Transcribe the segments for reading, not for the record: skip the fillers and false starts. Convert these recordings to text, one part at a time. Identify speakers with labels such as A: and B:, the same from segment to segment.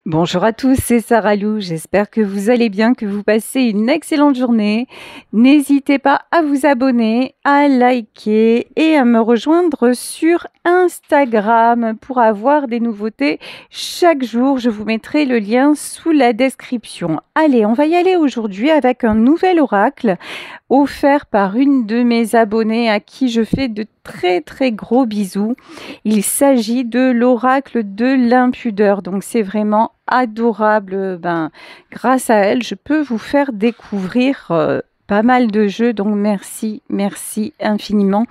A: Bonjour à tous, c'est Sarah Lou. J'espère que vous allez bien, que vous passez une excellente journée. N'hésitez pas à vous abonner, à liker et à me rejoindre sur Instagram pour avoir des nouveautés chaque jour. Je vous mettrai le lien sous la description. Allez, on va y aller aujourd'hui avec un nouvel oracle offert par une de mes abonnées à qui je fais de très gros bisous. Il s'agit de l'oracle de l'impudeur. Donc c'est vraiment adorable. Grâce à elle, je peux vous faire découvrir pas mal de jeux. Donc merci infiniment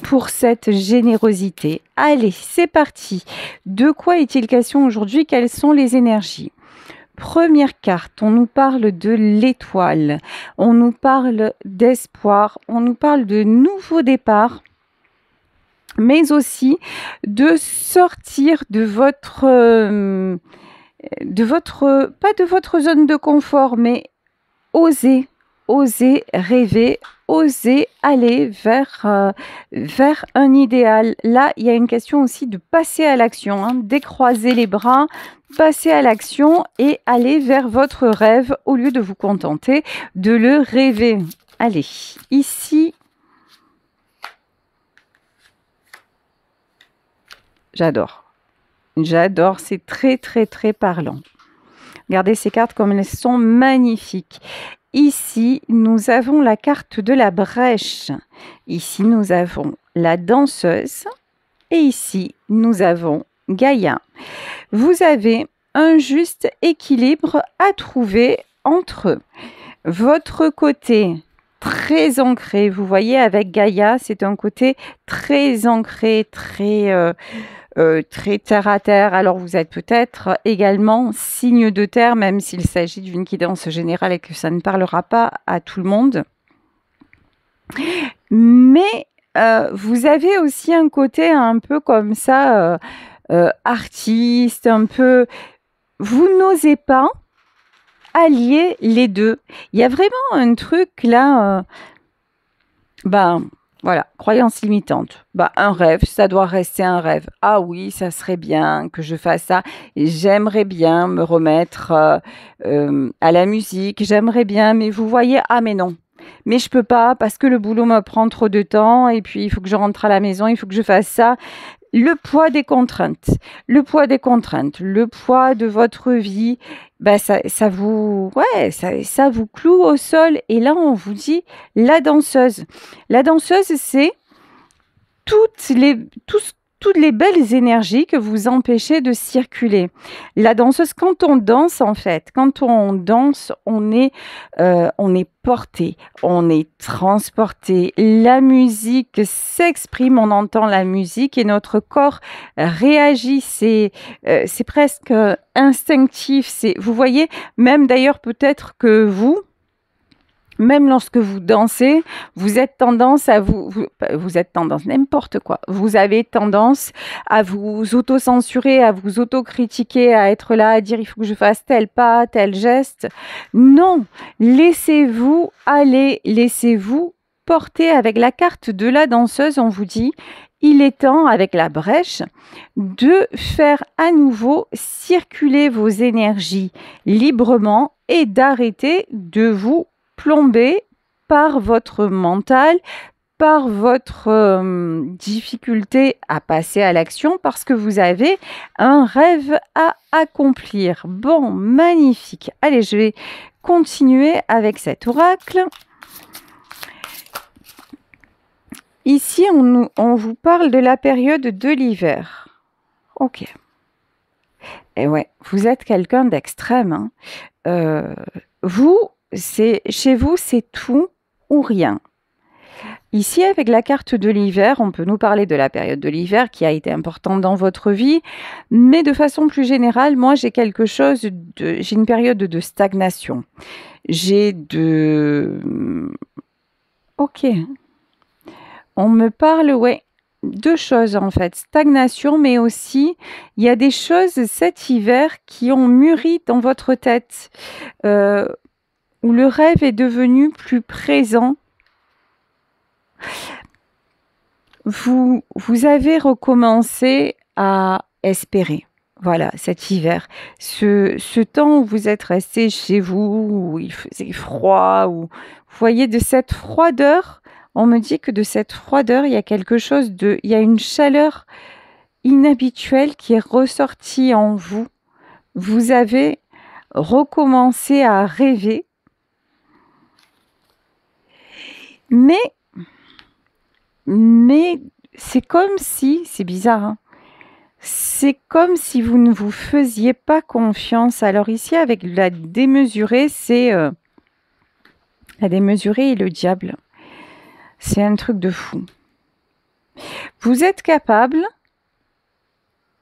A: pour cette générosité. Allez, c'est parti. De quoi est-il question aujourd'hui? Quelles sont les énergies? Première carte, on nous parle de l'étoile, on nous parle d'espoir, on nous parle de nouveau départ, mais aussi de sortir de pas de votre zone de confort, mais oser, oser rêver, oser aller vers un idéal. Là, il y a une question aussi de passer à l'action, hein, décroiser les bras, passer à l'action et aller vers votre rêve au lieu de vous contenter de le rêver. Allez, ici, j'adore. J'adore, c'est très parlant. Regardez ces cartes comme elles sont magnifiques. Ici, nous avons la carte de la brèche. Ici, nous avons la danseuse. Et ici, nous avons Gaïa. Vous avez un juste équilibre à trouver entre votre côté très ancré. Vous voyez, avec Gaïa, c'est un côté très ancré, très terre à terre. Alors vous êtes peut-être également signe de terre, même s'il s'agit d'une guidance générale et que ça ne parlera pas à tout le monde. Mais vous avez aussi un côté un peu comme ça, artiste, un peu... Vous n'osez pas allier les deux. Il y a vraiment un truc là... voilà, croyance limitante. Un rêve, ça doit rester un rêve. Ah oui, ça serait bien que je fasse ça. J'aimerais bien me remettre à la musique. J'aimerais bien, mais vous voyez, ah mais non. Mais je peux pas parce que le boulot me prend trop de temps et puis il faut que je rentre à la maison, il faut que je fasse ça. Le poids des contraintes, le poids des contraintes, le poids de votre vie, ça vous, ouais, ça vous cloue au sol. Et là, on vous dit la danseuse. La danseuse, c'est toutes les, toutes les belles énergies que vous empêchez de circuler. La danseuse, quand on danse, en fait, quand on danse, on est porté, on est transporté. La musique s'exprime, on entend la musique et notre corps réagit. C'est presque instinctif. Vous voyez, même d'ailleurs, peut-être que même lorsque vous dansez, vous êtes tendance à vous êtes tendance, n'importe quoi. Vous avez tendance à vous auto-censurer, à vous auto-critiquer, à être là, à dire il faut que je fasse tel pas, tel geste. Non, laissez-vous aller, laissez-vous porter. Avec la carte de la danseuse, on vous dit, il est temps, avec la brèche, de faire à nouveau circuler vos énergies librement et d'arrêter de vous plomber par votre mental, par votre difficulté à passer à l'action parce que vous avez un rêve à accomplir. Bon, magnifique. Allez, je vais continuer avec cet oracle. Ici, on vous parle de la période de l'hiver. Ok. Et ouais, vous êtes quelqu'un d'extrême. Hein. Chez vous, c'est tout ou rien. Ici, avec la carte de l'hiver, on peut nous parler de la période de l'hiver qui a été importante dans votre vie, mais de façon plus générale, moi, j'ai une période de stagnation. Ok. On me parle, ouais, deux choses en fait, stagnation, mais aussi il y a des choses cet hiver qui ont mûri dans votre tête, où le rêve est devenu plus présent. Vous avez recommencé à espérer. Voilà, cet hiver. Ce temps où vous êtes resté chez vous, où il faisait froid, où vous voyez de cette froideur, on me dit que de cette froideur, il y a quelque chose de il y a une chaleur inhabituelle qui est ressortie en vous. Vous avez recommencé à rêver, mais mais c'est comme si c'est bizarre, hein, c'est comme si vous ne vous faisiez pas confiance. Alors ici, avec la démesurée, c'est, la démesurée et le diable. C'est un truc de fou. Vous êtes capable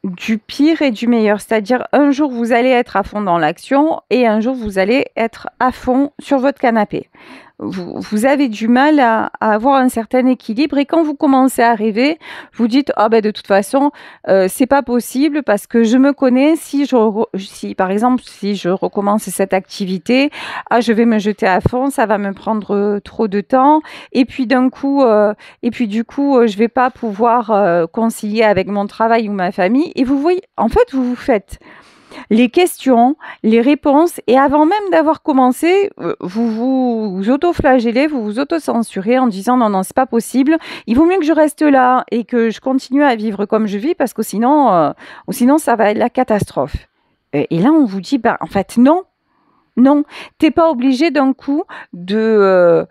A: du pire et du meilleur. C'est-à-dire, un jour, vous allez être à fond dans l'action et un jour, vous allez être à fond sur votre canapé. Vous avez du mal à avoir un certain équilibre et quand vous commencez à rêver, vous dites: «Ah ben de toute façon, c'est pas possible parce que je me connais, si par exemple, si je recommence cette activité, ah je vais me jeter à fond, ça va me prendre, trop de temps et puis du coup, je vais pas pouvoir, concilier avec mon travail ou ma famille» et vous voyez, en fait, vous vous faites les questions, les réponses et avant même d'avoir commencé, vous vous autoflagellez, vous vous autocensurez en disant: «Non, non, c'est pas possible. Il vaut mieux que je reste là et que je continue à vivre comme je vis parce que sinon ça va être la catastrophe». Et là, on vous dit: «Bah, en fait, non, non, t'es pas obligé d'un coup de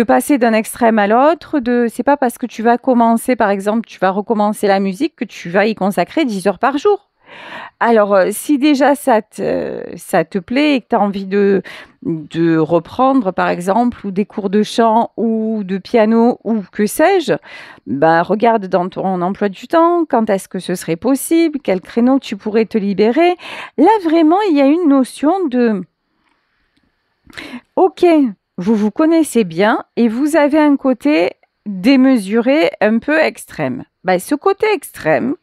A: passer d'un extrême à l'autre, c'est pas parce que tu vas commencer, par exemple, tu vas recommencer la musique que tu vas y consacrer 10 heures par jour». Alors, si déjà ça te plaît et que tu as envie de reprendre, par exemple, ou des cours de chant ou de piano ou que sais-je, bah, regarde dans ton emploi du temps, quand est-ce que ce serait possible, quel créneau tu pourrais te libérer. Là, vraiment, il y a une notion de OK, vous vous connaissez bien et vous avez un côté démesuré, un peu extrême. Bah, ce côté extrême,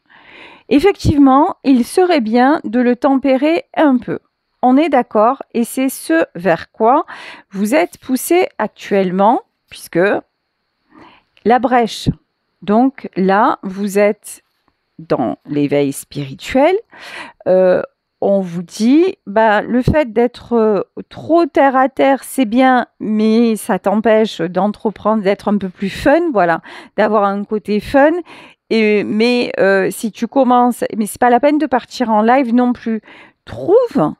A: effectivement, il serait bien de le tempérer un peu. On est d'accord et c'est ce vers quoi vous êtes poussé actuellement, puisque la brèche. Donc là, vous êtes dans l'éveil spirituel. Euh, on vous dit, bah, le fait d'être trop terre à terre, c'est bien, mais ça t'empêche d'entreprendre, d'être un peu plus fun, voilà, d'avoir un côté fun. Mais si tu commences, mais c'est pas la peine de partir en live non plus. Trouve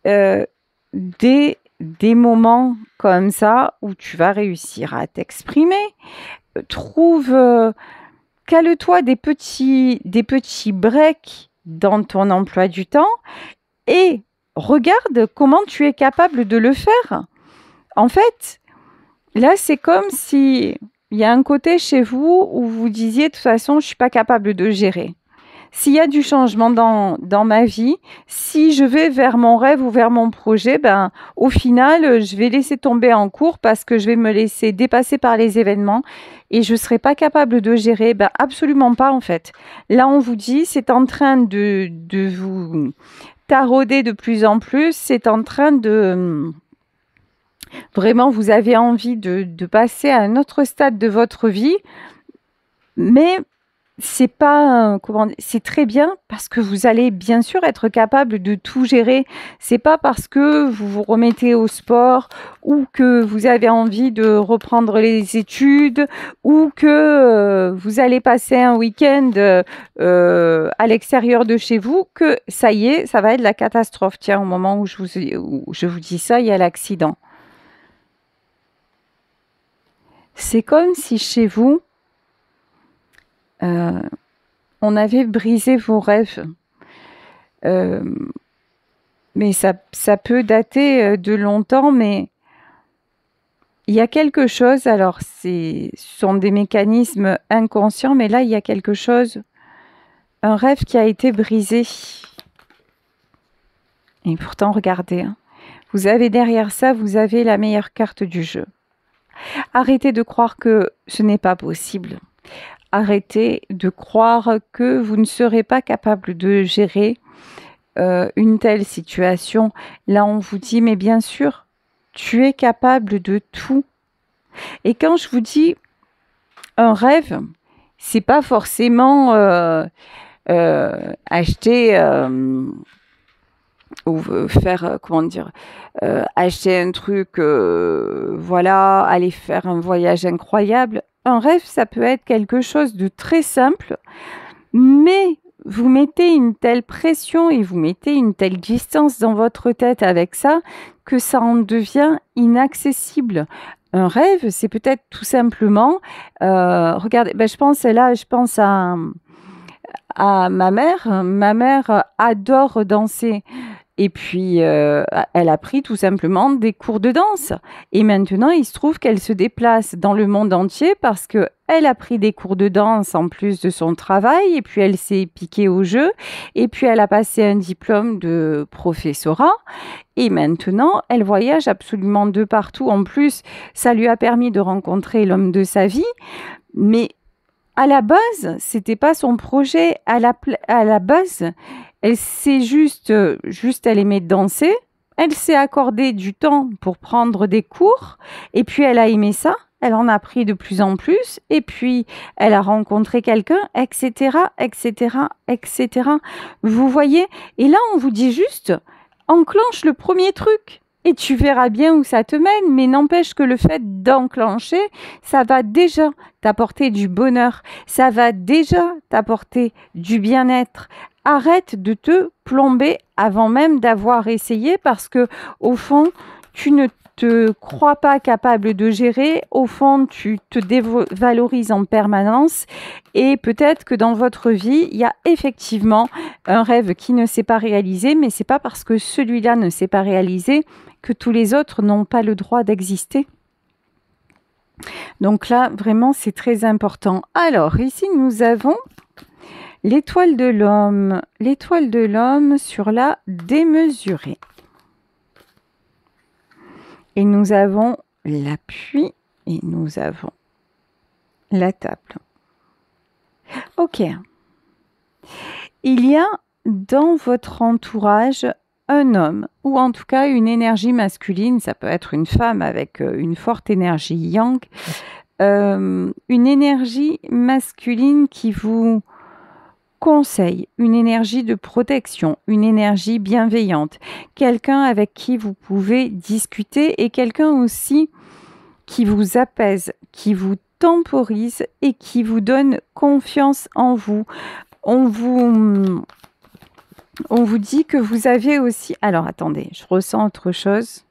A: euh, des moments comme ça où tu vas réussir à t'exprimer. Trouve, cale-toi des petits breaks dans ton emploi du temps et regarde comment tu es capable de le faire. En fait, là, c'est comme si il y a un côté chez vous où vous disiez, de toute façon, je ne suis pas capable de gérer. S'il y a du changement dans ma vie, si je vais vers mon rêve ou vers mon projet, ben, au final, je vais laisser tomber en cours parce que je vais me laisser dépasser par les événements et je ne serai pas capable de gérer. Ben, absolument pas, en fait. Là, on vous dit, c'est en train de vous tarauder de plus en plus, c'est en train de... Vraiment, vous avez envie de passer à un autre stade de votre vie, mais c'est pas, c'est très bien parce que vous allez bien sûr être capable de tout gérer. C'est pas parce que vous vous remettez au sport ou que vous avez envie de reprendre les études ou que vous allez passer un week-end à l'extérieur de chez vous que ça y est, ça va être la catastrophe. Tiens, au moment où je vous dis ça, il y a l'accident. C'est comme si chez vous, euh, on avait brisé vos rêves. Euh, mais ça peut dater de longtemps, mais il y a quelque chose, alors ce sont des mécanismes inconscients, mais là, il y a quelque chose, un rêve qui a été brisé. Et pourtant, regardez, hein, vous avez derrière ça, vous avez la meilleure carte du jeu. Arrêtez de croire que ce n'est pas possible. Arrêtez de croire que vous ne serez pas capable de gérer une telle situation. Là, on vous dit, mais bien sûr, tu es capable de tout. Et quand je vous dis un rêve, c'est pas forcément acheter ou faire, comment dire, acheter un truc, voilà, aller faire un voyage incroyable. Un rêve, ça peut être quelque chose de très simple, mais vous mettez une telle pression et vous mettez une telle distance dans votre tête avec ça que ça en devient inaccessible. Un rêve, c'est peut-être tout simplement, regardez, ben, je pense à ma mère. Ma mère adore danser. Et puis, elle a pris tout simplement des cours de danse. Et maintenant, il se trouve qu'elle se déplace dans le monde entier parce que elle a pris des cours de danse en plus de son travail. Et puis, elle s'est piquée au jeu. Et puis, elle a passé un diplôme de professorat. Et maintenant, elle voyage absolument de partout. En plus, ça lui a permis de rencontrer l'homme de sa vie. Mais à la base, c'était pas son projet. À la base, elle s'est juste, elle aimait danser. Elle s'est accordé du temps pour prendre des cours. Et puis, elle a aimé ça. Elle en a pris de plus en plus. Et puis, elle a rencontré quelqu'un, etc., etc., etc. Vous voyez? Et là, on vous dit juste, enclenche le premier truc. Et tu verras bien où ça te mène, mais n'empêche que le fait d'enclencher, ça va déjà t'apporter du bonheur, ça va déjà t'apporter du bien-être. Arrête de te plomber avant même d'avoir essayé parce que, au fond, tu ne te crois pas capable de gérer, au fond, tu te dévalorises en permanence et peut-être que dans votre vie, il y a effectivement un rêve qui ne s'est pas réalisé, mais c'est pas parce que celui-là ne s'est pas réalisé que tous les autres n'ont pas le droit d'exister. Donc là, vraiment, c'est très important. Alors, ici, nous avons l'étoile de l'homme. L'étoile de l'homme sur la démesurée. Et nous avons l'appui et nous avons la table. Ok. Il y a dans votre entourage un homme, ou en tout cas une énergie masculine, ça peut être une femme avec une forte énergie yang, une énergie masculine qui vous conseille, une énergie de protection, une énergie bienveillante, quelqu'un avec qui vous pouvez discuter et quelqu'un aussi qui vous apaise, qui vous temporise et qui vous donne confiance en vous. On vous dit que vous avez aussi... Alors, attendez, je ressens autre chose.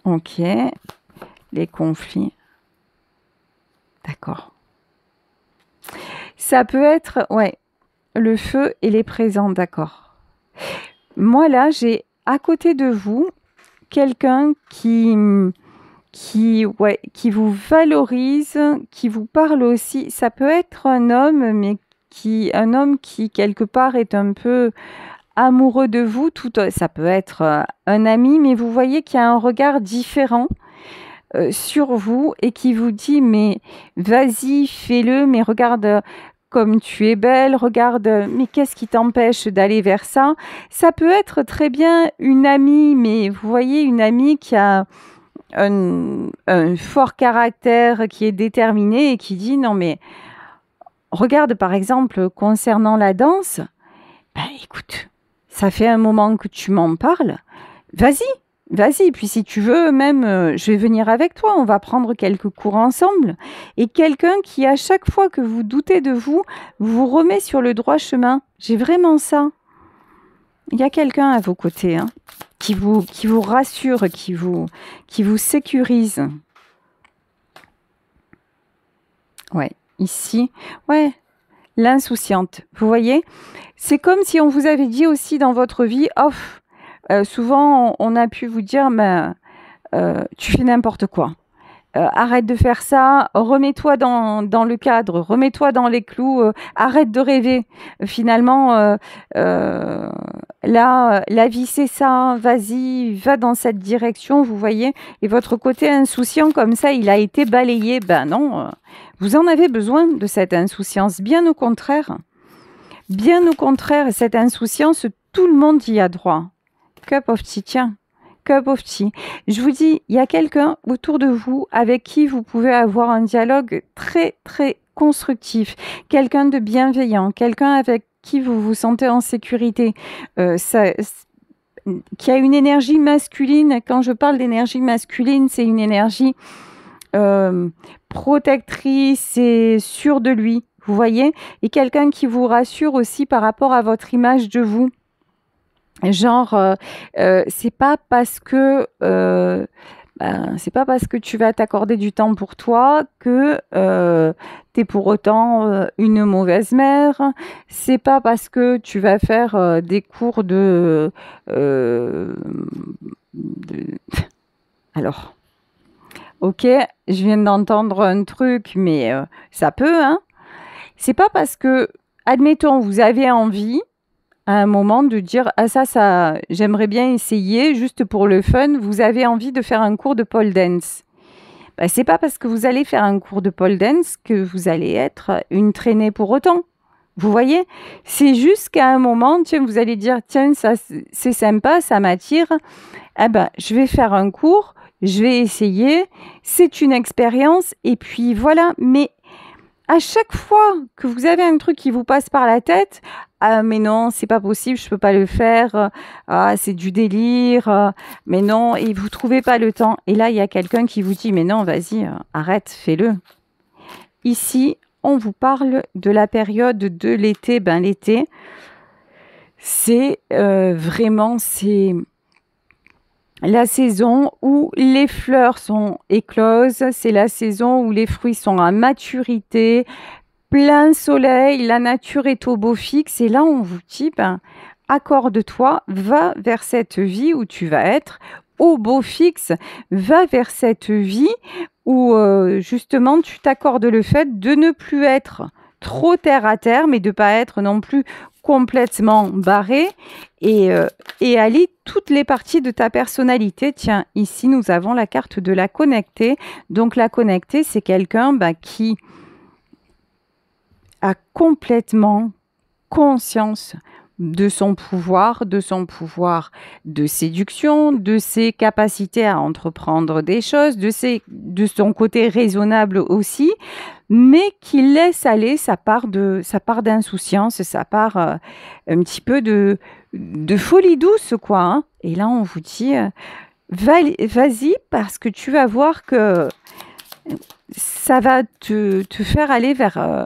A: Ok. Les conflits. D'accord. Ça peut être... Ouais. Le feu et les présents, d'accord. Moi, là, j'ai à côté de vous quelqu'un qui vous valorise, qui vous parle aussi. Ça peut être un homme, mais un homme qui quelque part est un peu amoureux de vous. Ça peut être un ami, mais vous voyez qu'il y a un regard différent sur vous et qui vous dit mais vas-y, fais-le, mais regarde comme tu es belle, regarde, mais qu'est-ce qui t'empêche d'aller vers ça? Ça peut être très bien une amie, mais vous voyez une amie qui a un fort caractère, qui est déterminé et qui dit non mais regarde par exemple concernant la danse, ben écoute, ça fait un moment que tu m'en parles, vas-y, puis si tu veux même je vais venir avec toi, on va prendre quelques cours ensemble. Et quelqu'un qui à chaque fois que vous doutez de vous, vous remet sur le droit chemin. J'ai vraiment ça. Il y a quelqu'un à vos côtés, hein, qui vous rassure, qui vous sécurise. Ouais, ici, ouais, l'insouciante. Vous voyez, c'est comme si on vous avait dit aussi dans votre vie, off. Souvent, on a pu vous dire, mais tu fais n'importe quoi. Arrête de faire ça, remets-toi dans le cadre, remets-toi dans les clous, arrête de rêver. Finalement, là, la vie c'est ça, vas-y, va dans cette direction, vous voyez. Et votre côté insouciant comme ça, il a été balayé. Ben non, vous en avez besoin de cette insouciance, bien au contraire. Bien au contraire, cette insouciance, tout le monde y a droit. Cup of tea, tiens. cup of tea. Je vous dis, il y a quelqu'un autour de vous avec qui vous pouvez avoir un dialogue très, très constructif. Quelqu'un de bienveillant, quelqu'un avec qui vous vous sentez en sécurité. Qui a une énergie masculine. Quand je parle d'énergie masculine, c'est une énergie protectrice et sûre de lui, vous voyez, et quelqu'un qui vous rassure aussi par rapport à votre image de vous. Genre, c'est pas parce que c'est pas parce que tu vas t'accorder du temps pour toi que tu es pour autant une mauvaise mère. C'est pas parce que tu vas faire des cours Alors, ok, je viens d'entendre un truc, mais ça peut, hein. C'est pas parce que, admettons, vous avez envie à un moment de dire ah ça j'aimerais bien essayer juste pour le fun, vous avez envie de faire un cours de pole dance. Ben, c'est pas parce que vous allez faire un cours de pole dance que vous allez être une traînée pour autant. Vous voyez, c'est juste qu'à un moment, tiens, vous allez dire tiens, ça c'est sympa, ça m'attire. Eh ben, je vais faire un cours, je vais essayer, c'est une expérience et puis voilà, mais à chaque fois que vous avez un truc qui vous passe par la tête, ah mais non, c'est pas possible, je peux pas le faire. Ah, c'est du délire. Mais non, et vous trouvez pas le temps. Et là, il y a quelqu'un qui vous dit mais non, vas-y, arrête, fais-le. Ici, on vous parle de la période de l'été. Ben l'été, c'est vraiment c'est la saison où les fleurs sont écloses, c'est la saison où les fruits sont à maturité, plein soleil, la nature est au beau fixe. Et là, on vous dit, ben, accorde-toi, va vers cette vie où tu vas être au beau fixe, va vers cette vie où justement tu t'accordes le fait de ne plus être trop terre à terre, mais de ne pas être non plus complètement barré et aller toutes les parties de ta personnalité. Tiens, ici, nous avons la carte de la connectée. Donc, la connectée, c'est quelqu'un qui a complètement conscience de son pouvoir de séduction, de ses capacités à entreprendre des choses, de son côté raisonnable aussi, mais qui laisse aller sa part d'insouciance, sa part un petit peu de folie douce, quoi. Hein. Et là, on vous dit, vas-y, parce que tu vas voir que ça va te faire aller vers...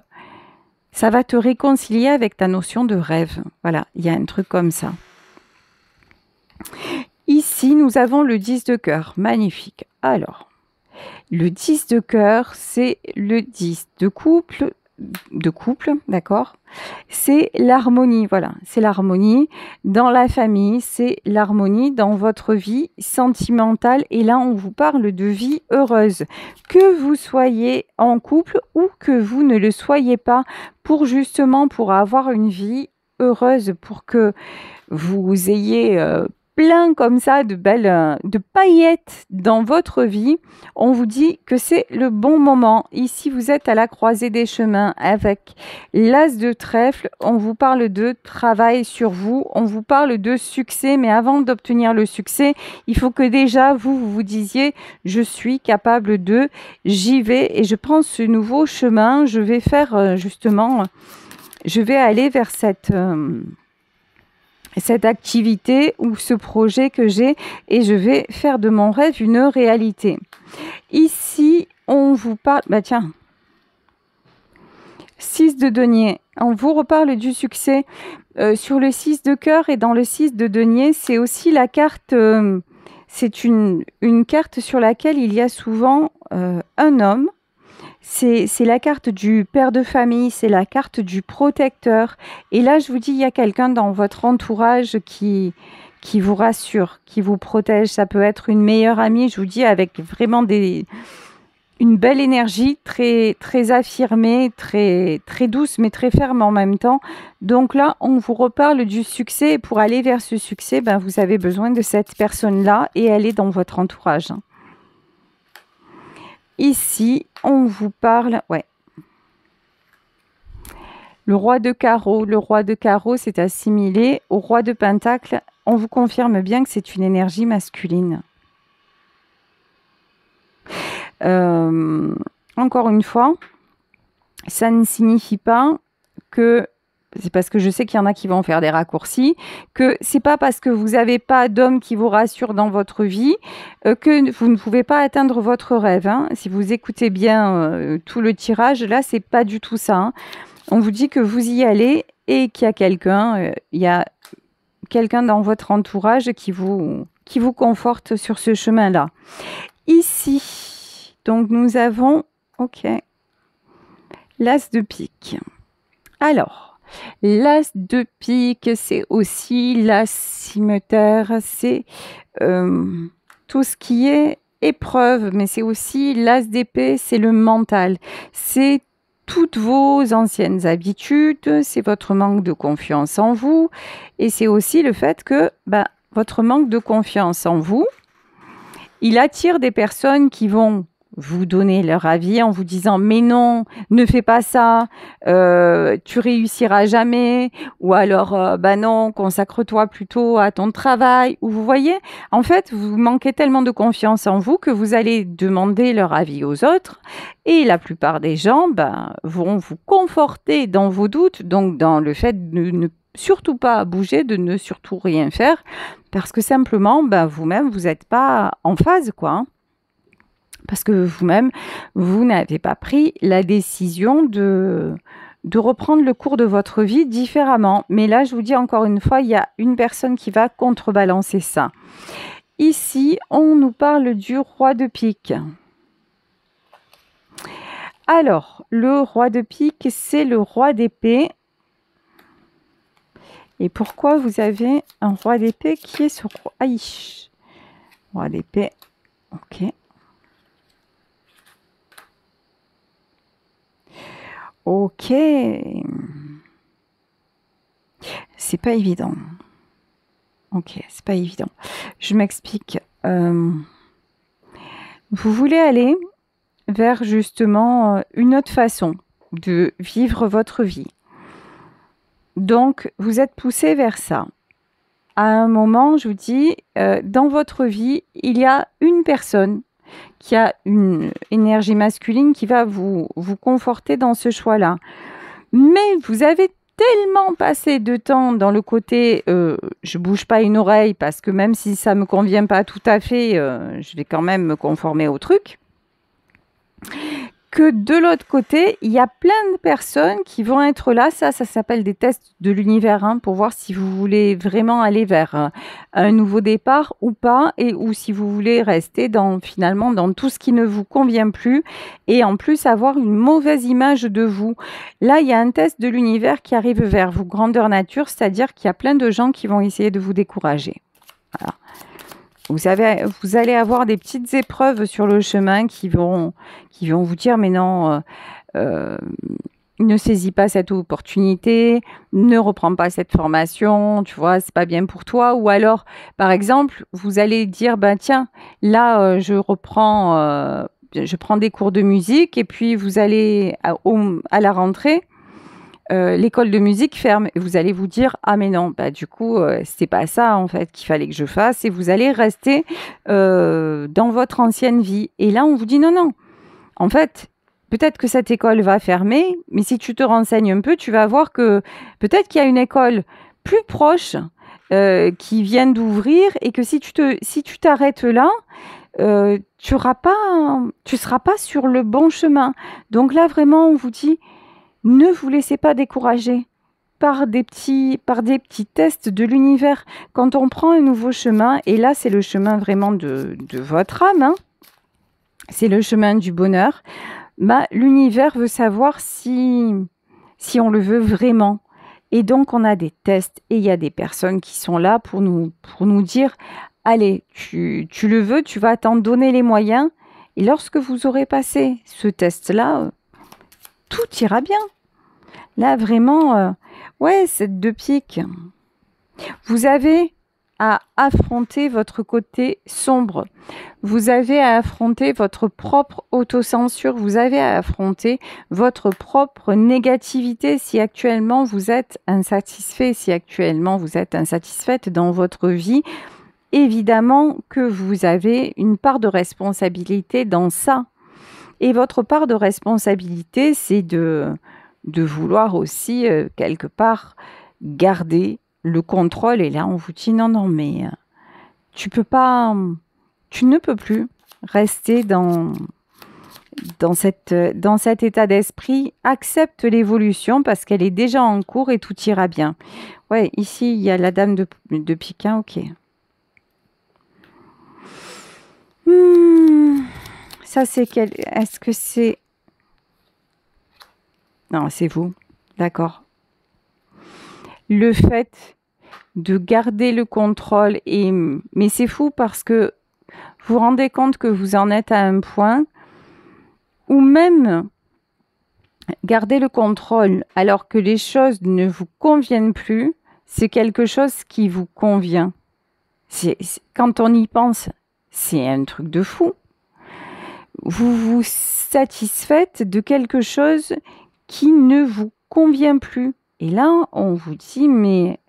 A: ça va te réconcilier avec ta notion de rêve. Voilà, il y a un truc comme ça. Ici, nous avons le 10 de cœur. Magnifique. Alors, le 10 de cœur, c'est le 10 de couple, d'accord? C'est l'harmonie, voilà, c'est l'harmonie dans la famille, c'est l'harmonie dans votre vie sentimentale. Et là, on vous parle de vie heureuse. Que vous soyez en couple ou que vous ne le soyez pas, pour avoir une vie heureuse, pour que vous ayez plein comme ça de belles de paillettes dans votre vie, on vous dit que c'est le bon moment. Ici, vous êtes à la croisée des chemins avec l'as de trèfle. On vous parle de travail sur vous, on vous parle de succès, mais avant d'obtenir le succès, il faut que déjà vous vous disiez je suis capable de, j'y vais et je prends ce nouveau chemin, je vais faire je vais aller vers cette activité ou ce projet que j'ai et je vais faire de mon rêve une réalité. Ici, on vous parle... Bah tiens, 6 de denier. On vous reparle du succès sur le 6 de cœur et dans le 6 de denier, c'est aussi la carte... c'est une carte sur laquelle il y a souvent un homme. C'est la carte du père de famille, c'est la carte du protecteur. Et là, je vous dis, il y a quelqu'un dans votre entourage qui vous rassure, qui vous protège. Ça peut être une meilleure amie, je vous dis, avec vraiment une belle énergie, très, très affirmée, très, très douce, mais très ferme en même temps. Donc là, on vous reparle du succès. Et pour aller vers ce succès, ben, vous avez besoin de cette personne-là et elle est dans votre entourage. Ici, on vous parle... Ouais. Le roi de carreau. Le roi de carreau, c'est assimilé au roi de pentacle. On vous confirme bien que c'est une énergie masculine. Encore une fois, ça ne signifie pas que, c'est parce que je sais qu'il y en a qui vont faire des raccourcis, que c'est pas parce que vous n'avez pas d'homme qui vous rassure dans votre vie que vous ne pouvez pas atteindre votre rêve. Hein. Si vous écoutez bien tout le tirage, là, c'est pas du tout ça. Hein. On vous dit que vous y allez et qu'il y a quelqu'un dans votre entourage qui vous conforte sur ce chemin-là. Ici, donc nous avons, ok, l'as de pique. Alors, l'as de pique, c'est aussi l'as cimeterre, c'est tout ce qui est épreuve, mais c'est aussi l'as d'épée, c'est le mental, c'est toutes vos anciennes habitudes, c'est votre manque de confiance en vous, et c'est aussi le fait que votre manque de confiance en vous, il attire des personnes qui vont vous donner leur avis en vous disant « mais non, ne fais pas ça, tu réussiras jamais » ou alors « non, consacre-toi plutôt à ton travail » ou vous voyez, en fait, vous manquez tellement de confiance en vous que vous allez demander leur avis aux autres et la plupart des gens vont vous conforter dans vos doutes, donc dans le fait de ne surtout pas bouger, de ne surtout rien faire parce que simplement, vous-même, vous n'êtes pas en phase, quoi. Hein. Parce que vous-même, vous n'avez pas pris la décision de reprendre le cours de votre vie différemment. Mais là, je vous dis encore une fois, il y a une personne qui va contrebalancer ça. Ici, on nous parle du roi de pique. Alors, le roi de pique, c'est le roi d'épée. Et pourquoi vous avez un roi d'épée qui est ce roi? Aïe, roi d'épée, ok. Ok. C'est pas évident. Ok, c'est pas évident. Je m'explique. Vous voulez aller vers justement une autre façon de vivre votre vie. Donc, vous êtes poussé vers ça. À un moment, je vous dis, dans votre vie, il y a une personne qui a une énergie masculine qui va vous conforter dans ce choix-là. Mais vous avez tellement passé de temps dans le côté je bouge pas une oreille parce que même si ça me convient pas tout à fait, je vais quand même me conformer au truc. Que de l'autre côté, il y a plein de personnes qui vont être là. Ça s'appelle des tests de l'univers hein, pour voir si vous voulez vraiment aller vers un nouveau départ ou pas, ou si vous voulez rester finalement dans tout ce qui ne vous convient plus et en plus avoir une mauvaise image de vous. Là, il y a un test de l'univers qui arrive vers vous, grandeur nature, c'est-à-dire qu'il y a plein de gens qui vont essayer de vous décourager. Voilà. Vous allez avoir des petites épreuves sur le chemin qui vont vous dire mais non, ne saisis pas cette opportunité, ne reprends pas cette formation, tu vois, c'est pas bien pour toi. Ou alors, par exemple, vous allez dire tiens, là je prends des cours de musique et puis vous allez à la rentrée. L'école de musique ferme et vous allez vous dire ah mais non du coup c'est pas ça en fait qu'il fallait que je fasse et vous allez rester dans votre ancienne vie et là on vous dit non en fait peut-être que cette école va fermer mais si tu te renseignes un peu tu vas voir que peut-être qu'il y a une école plus proche qui vient d'ouvrir et que si tu t'arrêtes là tu seras pas sur le bon chemin. Donc là vraiment on vous dit ne vous laissez pas décourager par des petits tests de l'univers. Quand on prend un nouveau chemin, et là c'est le chemin vraiment de votre âme, hein, c'est le chemin du bonheur, l'univers veut savoir si on le veut vraiment. Et donc on a des tests et il y a des personnes qui sont là pour nous dire allez, tu le veux, tu vas t'en donner les moyens. Et lorsque vous aurez passé ce test-là, tout ira bien. Là, vraiment, ouais, cette 2 piques. Vous avez à affronter votre côté sombre. Vous avez à affronter votre propre autocensure. Vous avez à affronter votre propre négativité si actuellement vous êtes insatisfait, si actuellement vous êtes insatisfaite dans votre vie. Évidemment que vous avez une part de responsabilité dans ça. Et votre part de responsabilité, c'est de vouloir aussi, quelque part, garder le contrôle. Et là, on vous dit non, non, mais tu peux pas, tu ne peux plus rester dans cet état d'esprit. Accepte l'évolution parce qu'elle est déjà en cours et tout ira bien. Ouais, ici, il y a la dame de pique, hein, ok. Ça, c'est quel... Est-ce que c'est... Non, c'est vous. D'accord. Le fait de garder le contrôle et... Mais c'est fou parce que vous vous rendez compte que vous en êtes à un point où même garder le contrôle alors que les choses ne vous conviennent plus, c'est quelque chose qui vous convient. Quand on y pense, c'est un truc de fou. Vous vous satisfaites de quelque chose qui ne vous convient plus. Et là, on vous dit, mais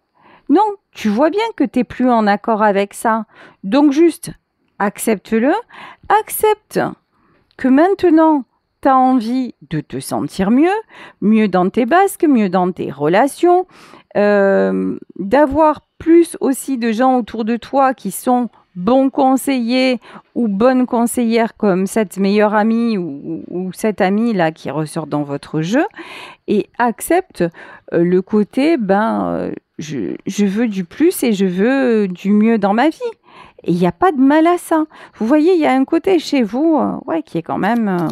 A: non, tu vois bien que tu n'es plus en accord avec ça. Donc juste, accepte-le. Accepte que maintenant, tu as envie de te sentir mieux dans tes basques, mieux dans tes relations, d'avoir plus aussi de gens autour de toi qui sont bons conseillers ou bonnes conseillères comme cette meilleure amie ou cette amie là qui ressort dans votre jeu, et accepte le côté je veux du plus et je veux du mieux dans ma vie. Et il n'y a pas de mal à ça. Vous voyez, il y a un côté chez vous qui est quand même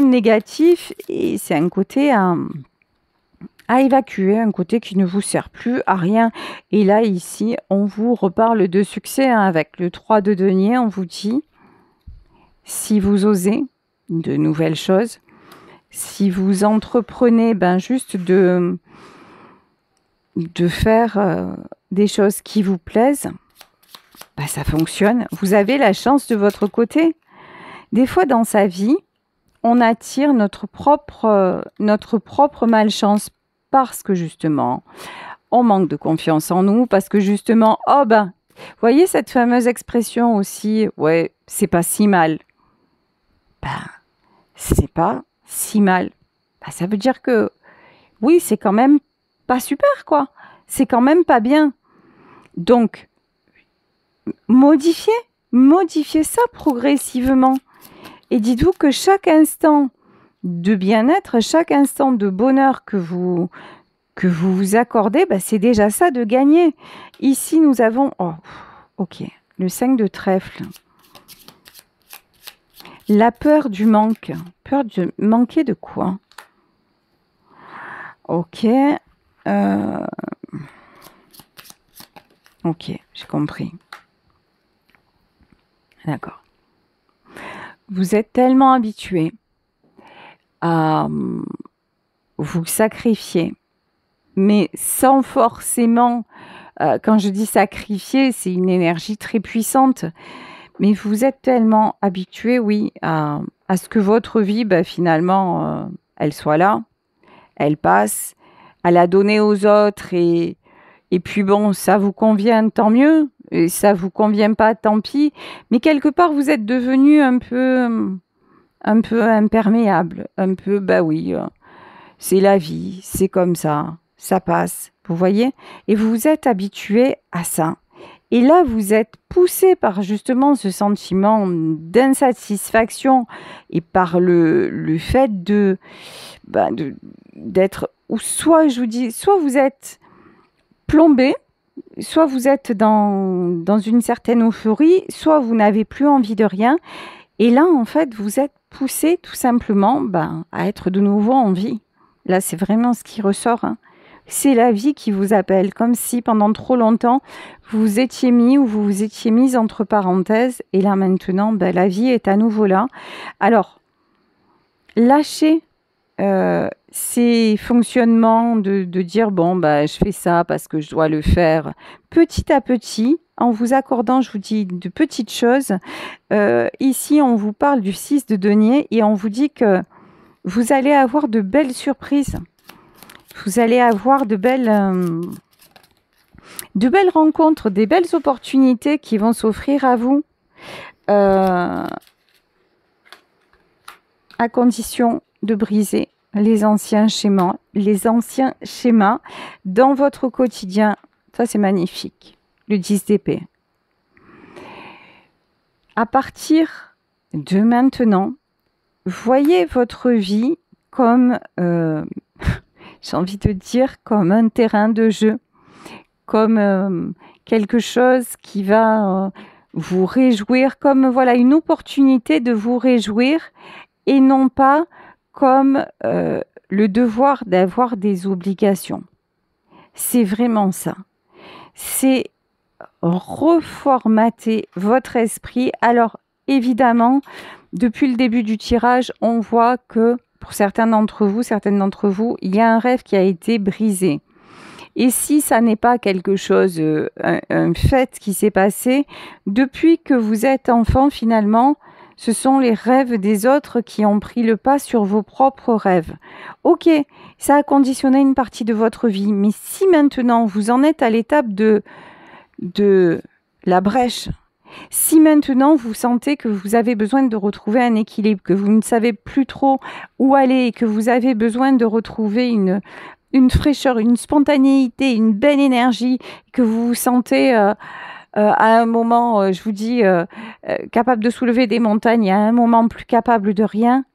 A: négatif, et c'est un côté à évacuer, un côté qui ne vous sert plus à rien. Et là, ici, on vous reparle de succès avec le 3 de denier. On vous dit, si vous osez de nouvelles choses, si vous entreprenez juste de faire des choses qui vous plaisent, ça fonctionne. Vous avez la chance de votre côté. Des fois, dans sa vie, on attire notre propre malchance parce que justement, on manque de confiance en nous, parce que justement, voyez cette fameuse expression aussi, ouais, c'est pas si mal. C'est pas si mal. Ça veut dire que, oui, c'est quand même pas super, quoi. C'est quand même pas bien. Donc, modifiez ça progressivement. Et dites-vous que chaque instant de bien-être, chaque instant de bonheur que vous vous accordez, c'est déjà ça de gagner. Ici, nous avons... Oh, ok. Le 5 de trèfle. La peur du manque. Peur de manquer de quoi? Ok. Ok, j'ai compris. D'accord. Vous êtes tellement habitué à vous sacrifier, mais sans forcément, quand je dis sacrifier, c'est une énergie très puissante, mais vous êtes tellement habitué, oui, à ce que votre vie, finalement, elle soit là, elle passe, à la donner aux autres, et puis bon, ça vous convient, tant mieux, et ça vous convient pas, tant pis, mais quelque part, vous êtes devenu un peu imperméable, un peu, oui, c'est la vie, c'est comme ça passe, vous voyez? Et vous vous êtes habitué à ça. Et là, vous êtes poussé par justement ce sentiment d'insatisfaction et par le fait d'être, ou soit je vous dis, soit vous êtes plombé, soit vous êtes dans une certaine euphorie, soit vous n'avez plus envie de rien. Et là, en fait, vous êtes poussé tout simplement à être de nouveau en vie. Là, c'est vraiment ce qui ressort. C'est la vie qui vous appelle, comme si pendant trop longtemps, vous vous étiez mis ou vous vous étiez mise entre parenthèses. Et là, maintenant, la vie est à nouveau là. Alors, lâchez ces fonctionnements de dire bon bah je fais ça parce que je dois le faire petit à petit en vous accordant, je vous dis, de petites choses. Ici, on vous parle du 6 de denier et on vous dit que vous allez avoir de belles surprises. Vous allez avoir de belles rencontres, des belles opportunités qui vont s'offrir à vous. À condition de briser les anciens schémas dans votre quotidien. Ça, c'est magnifique. Le 10 d'épée. À partir de maintenant, voyez votre vie comme, j'ai envie de dire, comme un terrain de jeu, comme quelque chose qui va vous réjouir, comme voilà une opportunité de vous réjouir et non pas comme le devoir d'avoir des obligations. C'est vraiment ça. C'est reformater votre esprit. Alors, évidemment, depuis le début du tirage, on voit que pour certaines d'entre vous, il y a un rêve qui a été brisé. Et si ça n'est pas quelque chose, un fait qui s'est passé, depuis que vous êtes enfant, finalement, ce sont les rêves des autres qui ont pris le pas sur vos propres rêves. Ok, ça a conditionné une partie de votre vie, mais si maintenant vous en êtes à l'étape de la brèche, si maintenant vous sentez que vous avez besoin de retrouver un équilibre, que vous ne savez plus trop où aller et que vous avez besoin de retrouver une fraîcheur, une spontanéité, une belle énergie, que vous vous sentez à un moment, je vous dis, capable de soulever des montagnes, à un moment plus capable de rien,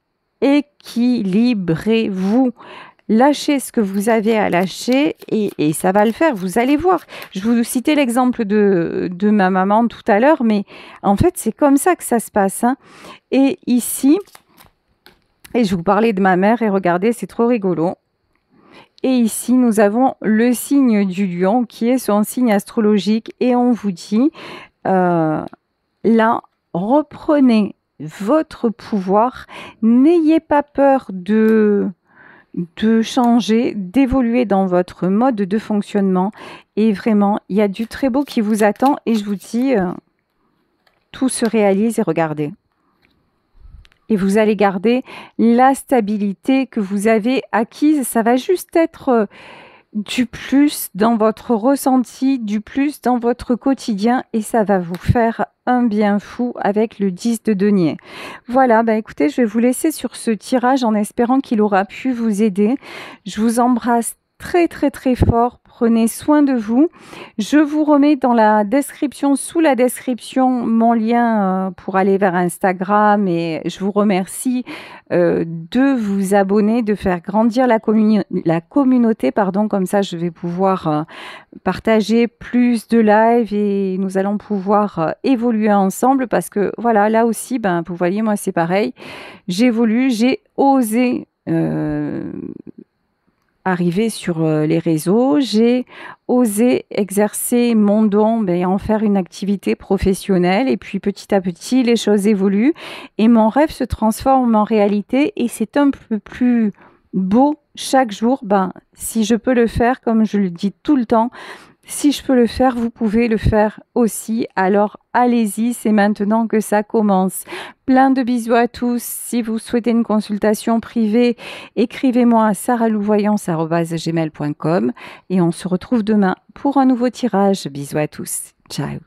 A: équilibrez-vous. Lâchez ce que vous avez à lâcher et ça va le faire, vous allez voir. Je vous citais l'exemple de ma maman tout à l'heure, mais en fait, c'est comme ça que ça se passe. Hein. Et ici, et je vous parlais de ma mère, et regardez, c'est trop rigolo. Et ici, nous avons le signe du lion qui est son signe astrologique. Et on vous dit, là, reprenez votre pouvoir. N'ayez pas peur de changer, d'évoluer dans votre mode de fonctionnement. Et vraiment, il y a du très beau qui vous attend. Et je vous dis, tout se réalise et regardez. Et vous allez garder la stabilité que vous avez acquise. Ça va juste être du plus dans votre ressenti, du plus dans votre quotidien et ça va vous faire un bien fou avec le 10 de denier. Voilà, bah écoutez, je vais vous laisser sur ce tirage en espérant qu'il aura pu vous aider. Je vous embrasse très très très fort. Prenez soin de vous. Je vous remets dans la description, sous la description, mon lien pour aller vers Instagram et je vous remercie de vous abonner, de faire grandir la communauté, pardon, comme ça je vais pouvoir partager plus de live et nous allons pouvoir évoluer ensemble parce que voilà, là aussi, ben, vous voyez, moi c'est pareil, j'évolue, j'ai osé arriver sur les réseaux, j'ai osé exercer mon don et en faire une activité professionnelle et puis petit à petit les choses évoluent et mon rêve se transforme en réalité et c'est un peu plus beau chaque jour. Ben, si je peux le faire, comme je le dis tout le temps, si je peux le faire, vous pouvez le faire aussi. Alors allez-y, c'est maintenant que ça commence. Plein de bisous à tous. Si vous souhaitez une consultation privée, écrivez-moi à saralouvoyance@gmail.com et on se retrouve demain pour un nouveau tirage. Bisous à tous. Ciao.